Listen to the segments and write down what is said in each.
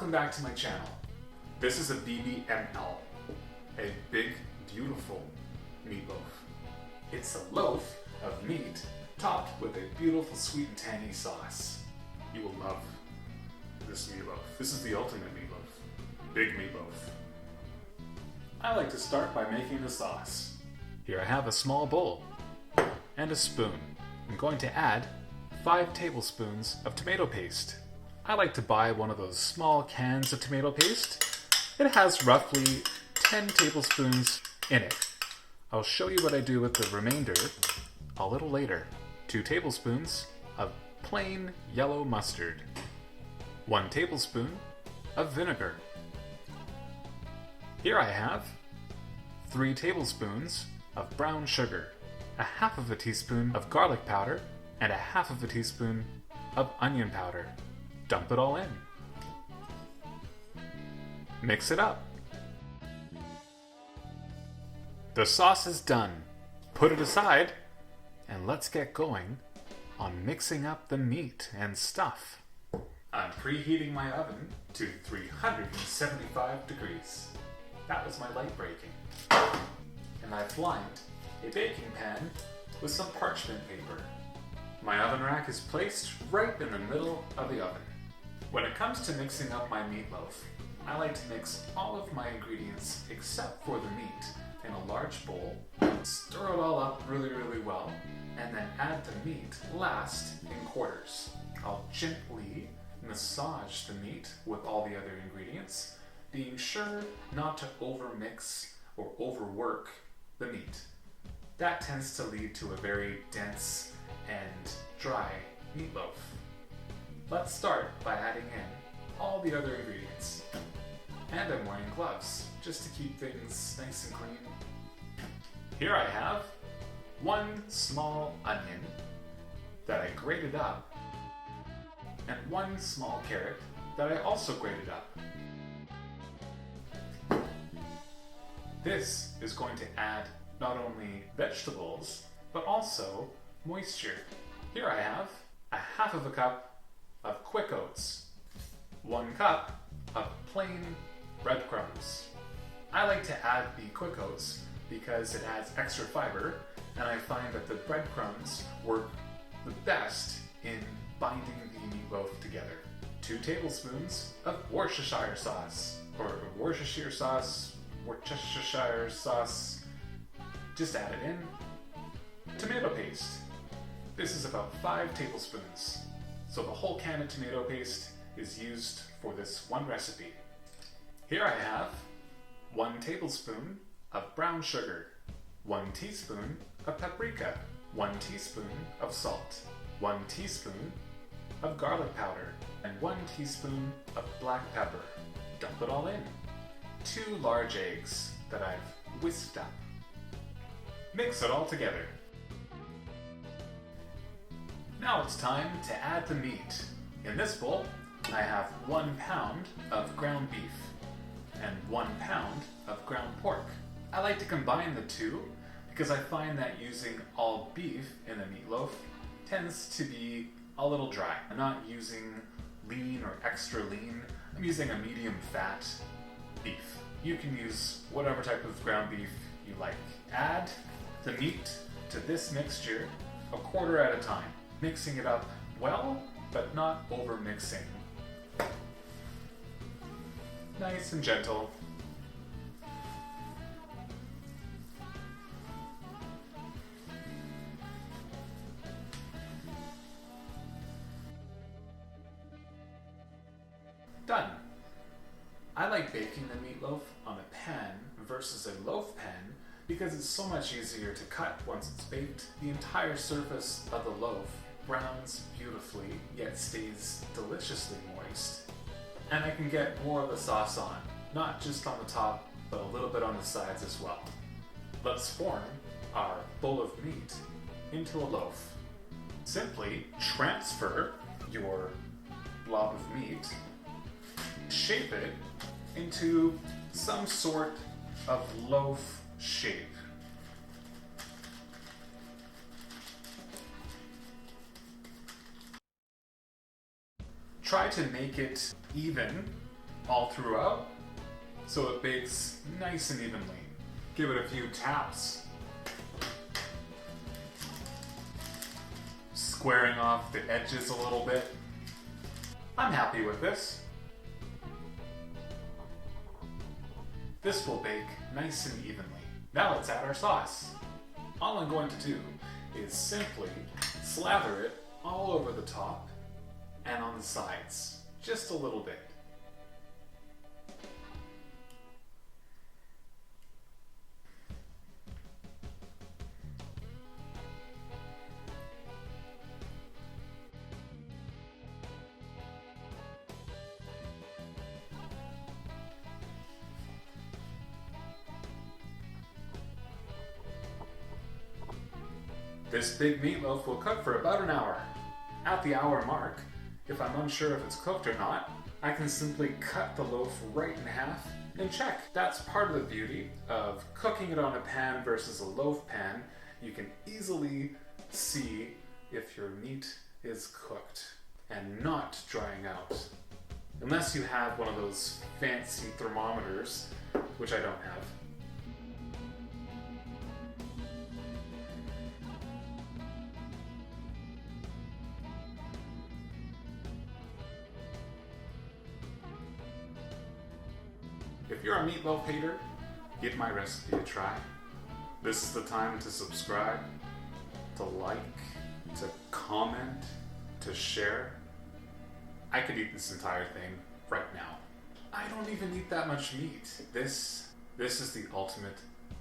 Welcome back to my channel. This is a BBML, a Big Beautiful Meatloaf. It's a loaf of meat topped with a beautiful sweet and tangy sauce. You will love this meatloaf. This is the ultimate meatloaf. Big meatloaf. I like to start by making the sauce. Here I have a small bowl and a spoon. I'm going to add 5 tablespoons of tomato paste. I like to buy one of those small cans of tomato paste. It has roughly 10 tablespoons in it. I'll show you what I do with the remainder a little later. 2 tablespoons of plain yellow mustard. 1 tablespoon of vinegar. Here I have 3 tablespoons of brown sugar, a half of a teaspoon of garlic powder, and a half of a teaspoon of onion powder. Dump it all in. Mix it up. The sauce is done. Put it aside, and let's get going on mixing up the meat and stuff. I'm preheating my oven to 375 degrees. That was my light breaking. And I've lined a baking pan with some parchment paper. My oven rack is placed right in the middle of the oven. When it comes to mixing up my meatloaf, I like to mix all of my ingredients except for the meat in a large bowl, stir it all up really well, and then add the meat last in quarters. I'll gently massage the meat with all the other ingredients, being sure not to overmix or overwork the meat. That tends to lead to a very dense and dry meatloaf. Let's start by adding in all the other ingredients. And I'm wearing gloves, just to keep things nice and clean. Here I have 1 small onion that I grated up, and 1 small carrot that I also grated up. This is going to add not only vegetables, but also moisture. Here I have a half of a cup of quick oats, 1 cup of plain breadcrumbs. I like to add the quick oats because it adds extra fiber, and I find that the breadcrumbs work the best in binding the meatloaf together. 2 tablespoons of Worcestershire sauce, or Worcestershire sauce, just add it in. Tomato paste. This is about 5 tablespoons. So the whole can of tomato paste is used for this one recipe. Here I have 1 tablespoon of brown sugar, 1 teaspoon of paprika, 1 teaspoon of salt, 1 teaspoon of garlic powder, and 1 teaspoon of black pepper. Dump it all in. 2 large eggs that I've whisked up. Mix it all together. Now it's time to add the meat. In this bowl, I have 1 pound of ground beef and 1 pound of ground pork. I like to combine the two because I find that using all beef in a meatloaf tends to be a little dry. I'm not using lean or extra lean. I'm using a medium fat beef. You can use whatever type of ground beef you like. Add the meat to this mixture a quarter at a time, mixing it up well, but not over mixing. Nice and gentle. Done. I like baking the meatloaf on a pan versus a loaf pan because it's so much easier to cut once it's baked. The entire surface of the loaf browns beautifully, yet stays deliciously moist. And I can get more of the sauce on, not just on the top, but a little bit on the sides as well. Let's form our bowl of meat into a loaf. Simply transfer your blob of meat, shape it into some sort of loaf shape. Try to make it even all throughout so it bakes nice and evenly. Give it a few taps, squaring off the edges a little bit. I'm happy with this. This will bake nice and evenly. Now let's add our sauce. All I'm going to do is simply slather it all over the top and on the sides, just a little bit. This big meatloaf will cook for about an hour. At the hour mark, if I'm unsure if it's cooked or not, I can simply cut the loaf right in half and check. That's part of the beauty of cooking it on a pan versus a loaf pan. You can easily see if your meat is cooked and not drying out. Unless you have one of those fancy thermometers, which I don't have. If you're a meatloaf hater, give my recipe a try. This is the time to subscribe, to like, to comment, to share. I could eat this entire thing right now. I don't even eat that much meat. This is the ultimate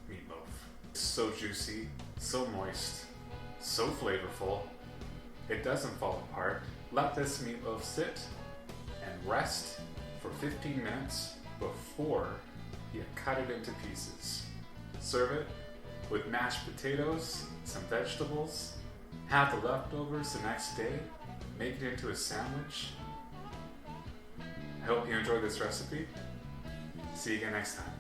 meatloaf. It's so juicy, so moist, so flavorful. It doesn't fall apart. Let this meatloaf sit and rest for 15 minutes before you cut it into pieces. Serve it with mashed potatoes, some vegetables, have the leftovers the next day, make it into a sandwich. I hope you enjoyed this recipe. See you again next time.